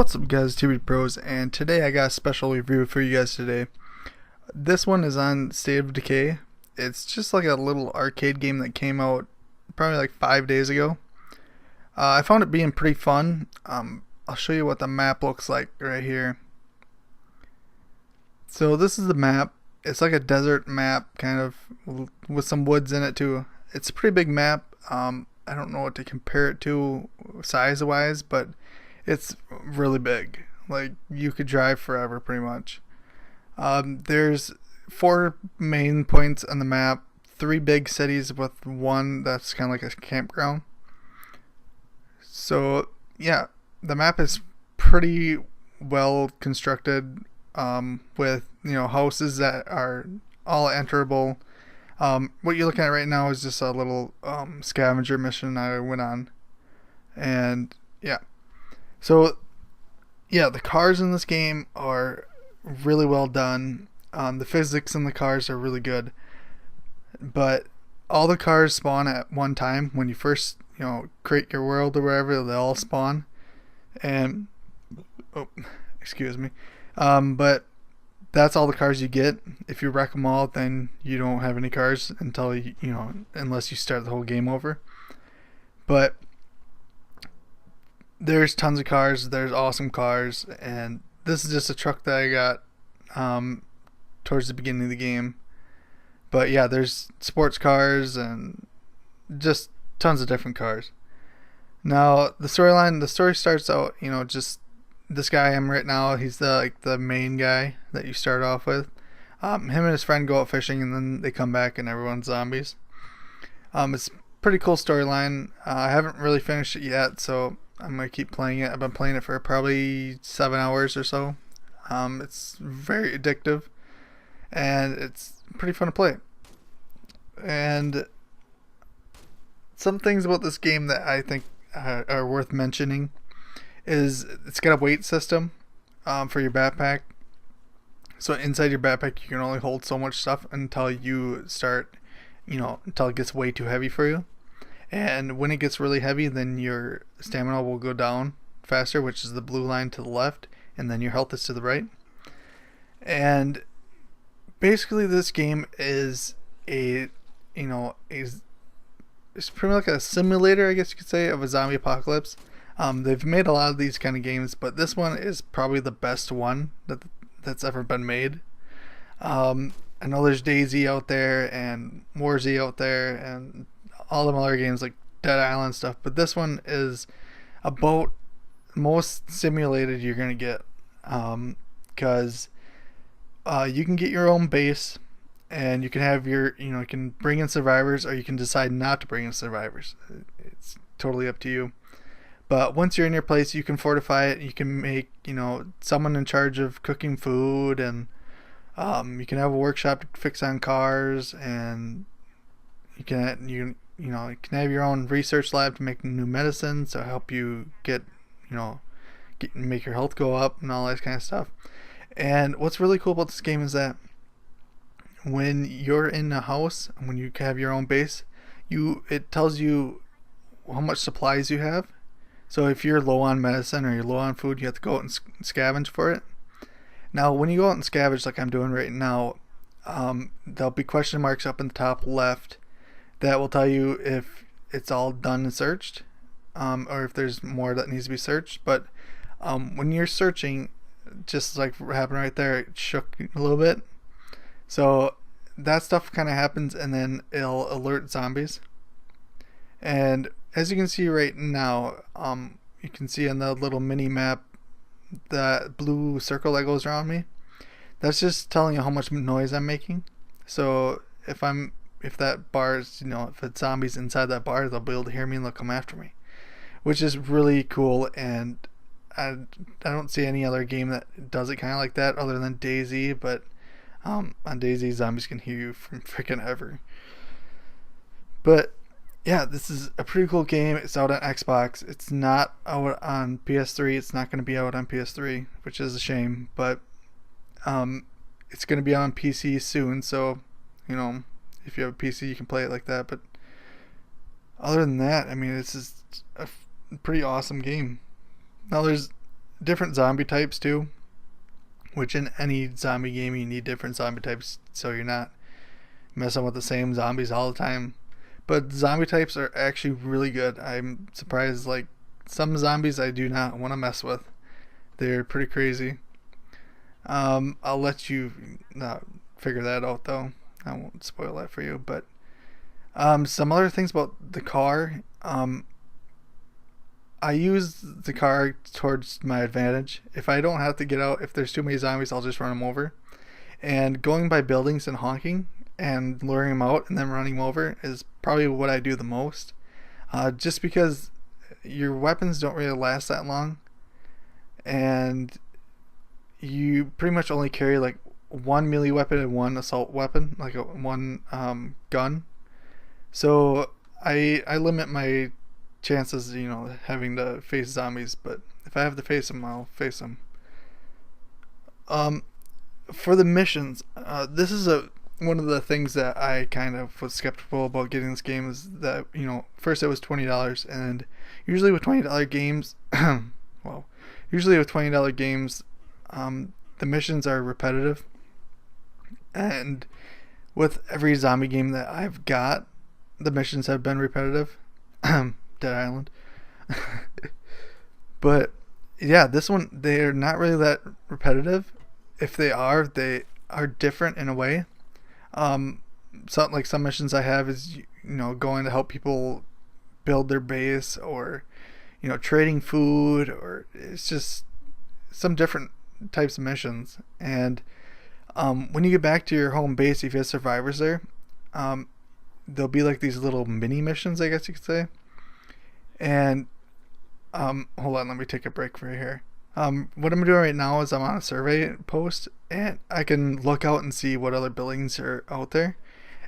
What's up guys, TBDPROS, and today I got a special review for you guys today. This one is on State of Decay. It's just like a little arcade game that came out probably like 5 days ago. I found it being pretty fun. I'll show you what the map looks like right here. So this is the map. It's like a desert map kind of with some woods in it too. It's a pretty big map. I don't know what to compare it to size wise, but it's really big. Like, you could drive forever pretty much. There's 4 main points on the map, 3 big cities with one that's kind of like a campground. So yeah, the map is pretty well constructed, with houses that are all enterable. What you're looking at right now is just a little scavenger mission I went on, and yeah. So yeah, the cars in this game are really well done. The physics in the cars are really good, but all the cars spawn at one time when you first create your world or wherever. They all spawn, and oh, excuse me, but that's all the cars you get. If you wreck them all, then you don't have any cars until unless you start the whole game over. But there's tons of cars, there's awesome cars, and this is just a truck that I got towards the beginning of the game. But yeah, there's sports cars and just tons of different cars. Now the story starts out, just this guy I am right now. He's the main guy that you start off with. Him and his friend go out fishing, and then they come back and everyone's zombies. It's a pretty cool storyline. I haven't really finished it yet, so I'm going to keep playing it. I've been playing it for probably 7 hours or so. It's very addictive, and it's pretty fun to play. And some things about this game that I think are worth mentioning is it's got a weight system for your backpack. So inside your backpack you can only hold so much stuff until you start, until it gets way too heavy for you. And when it gets really heavy, then your stamina will go down faster, which is the blue line to the left, and then your health is to the right. And basically this game is it's pretty much like a simulator, I guess you could say, of a zombie apocalypse. They've made a lot of these kind of games, but this one is probably the best one that's ever been made. I know there's DayZ out there and Warzy out there and all the other games like Dead Island stuff, but this one is about most simulated you're gonna get, because you can get your own base, and you can have you can bring in survivors, or you can decide not to bring in survivors. It's totally up to you. But once you're in your place, you can fortify it. You can make someone in charge of cooking food, and you can have a workshop to fix on cars, and you can have your own research lab to make new medicines to help you make your health go up and all that kind of stuff. And what's really cool about this game is that when you're in a house, when you have your own base, it tells you how much supplies you have. So if you're low on medicine or you're low on food, you have to go out and scavenge for it. Now when you go out and scavenge like I'm doing right now, there'll be question marks up in the top left that will tell you if it's all done and searched, or if there's more that needs to be searched. But when you're searching, just like what happened right there, it shook a little bit. So that stuff kind of happens, and then it'll alert zombies. And as you can see right now, you can see on the little mini map that blue circle that goes around me. That's just telling you how much noise I'm making. So if that bar is, if it's zombies inside that bar, they'll be able to hear me and they'll come after me, which is really cool. And I don't see any other game that does it kind of like that other than DayZ. But on DayZ, zombies can hear you from freaking ever. But yeah, this is a pretty cool game. It's out on Xbox. It's not out on PS3. It's not going to be out on PS3, which is a shame. But it's going to be on PC soon. So, if you have a PC, you can play it like that. But other than that, I mean, this is a pretty awesome game. Now, there's different zombie types too, which in any zombie game you need different zombie types so you're not messing with the same zombies all the time. But zombie types are actually really good. I'm surprised, like, some zombies I do not want to mess with. They're pretty crazy. I'll let you figure that out though. I won't spoil that for you. But some other things about the car. I use the car towards my advantage. If I don't have to get out, if there's too many zombies, I'll just run them over. And going by buildings and honking and luring them out and then running them over is probably what I do the most. Just because your weapons don't really last that long, and you pretty much only carry like one melee weapon and one assault weapon, like one gun. So I limit my chances, having to face zombies. But if I have to face them, I'll face them. For the missions, this is one of the things that I kind of was skeptical about getting this game is that, first it was $20, and usually with $20 games, well, usually with $20 games, the missions are repetitive, and with every zombie game that I've got, the missions have been repetitive. Dead Island. But yeah, this one, they're not really that repetitive. If they are different in a way. Some missions I have is going to help people build their base, or trading food, or it's just some different types of missions. And when you get back to your home base, if you have survivors there, there'll be like these little mini missions, I guess you could say. And hold on, let me take a break for here. What I'm doing right now is I'm on a survey post, and I can look out and see what other buildings are out there,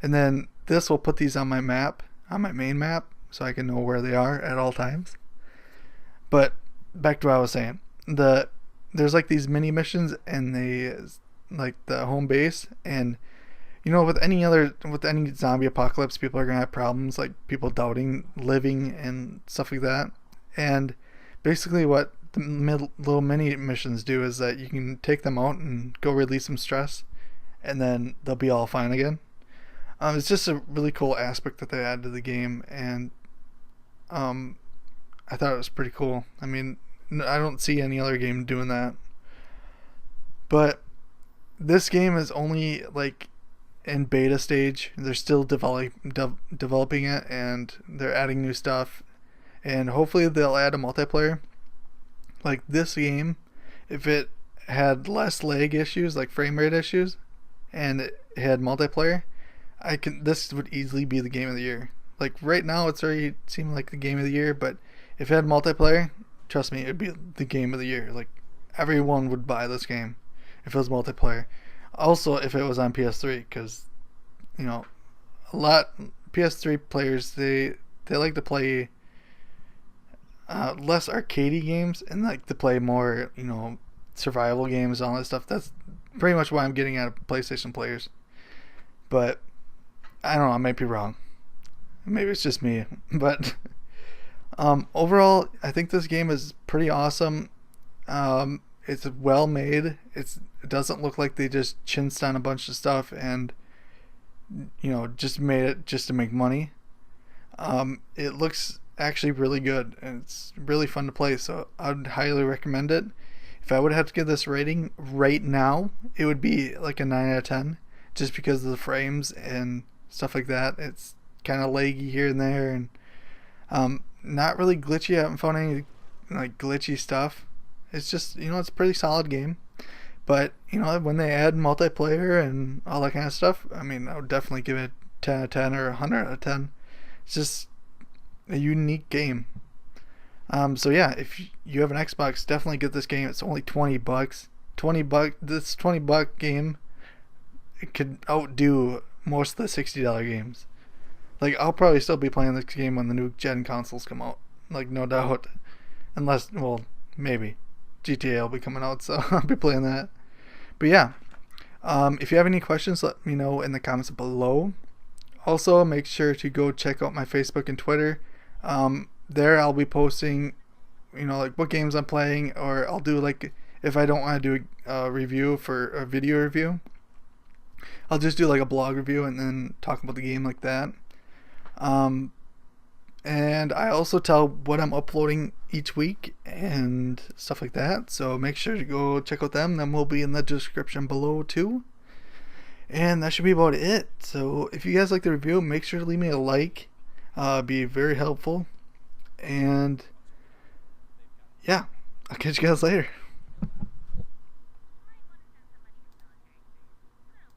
and then this will put these on my map, on my main map, so I can know where they are at all times. But back to what I was saying, there's like these mini missions, and they like the home base, and with any zombie apocalypse, people are gonna have problems, like people doubting living and stuff like that. And basically what the little mini missions do is that you can take them out and go release some stress, and then they'll be all fine again. It's just a really cool aspect that they add to the game, and I thought it was pretty cool. I mean, I don't see any other game doing that. But this game is only like in beta stage. They're still developing it, and they're adding new stuff, and hopefully they'll add a multiplayer. Like this game, if it had less lag issues, like frame rate issues, and it had multiplayer, this would easily be the game of the year. Like right now it's already seeming like the game of the year, but if it had multiplayer, trust me, it would be the game of the year. Like everyone would buy this game if it was multiplayer. Also, if it was on PS3, because a lot PS3 players, they like to play less arcadey games and like to play more survival games, all that stuff. That's pretty much why I'm getting out of PlayStation players. But I don't know, I might be wrong. Maybe it's just me. But overall, I think this game is pretty awesome. It's well made. It doesn't look like they just chinsed on a bunch of stuff and just made it just to make money. It looks actually really good, and it's really fun to play, so I'd highly recommend it. If I would have to give this rating right now, it would be like a 9 out of 10, just because of the frames and stuff like that. It's kind of laggy here and there, and not really glitchy. I haven't found any like glitchy stuff. It's just it's a pretty solid game. But when they add multiplayer and all that kind of stuff, I mean, I would definitely give it 10 out of 10 or 100 out of 10. It's just a unique game. So yeah, if you have an Xbox, definitely get this game. It's only $20. $20. This $20 game, it could outdo most of the $60 games. Like, I'll probably still be playing this game when the new gen consoles come out. Like, no doubt. Unless, well, maybe GTA will be coming out, so I'll be playing that. But yeah, if you have any questions, let me know in the comments below. Also, make sure to go check out my Facebook and Twitter. There I'll be posting like what games I'm playing, or I'll do like if I don't want to do a review for a video review, I'll just do like a blog review and then talk about the game like that. Um, and I also tell what I'm uploading each week and stuff like that. So make sure to go check out them. Them will be in the description below too. And that should be about it. So if you guys like the review, make sure to leave me a like. Be very helpful. And yeah, I'll catch you guys later.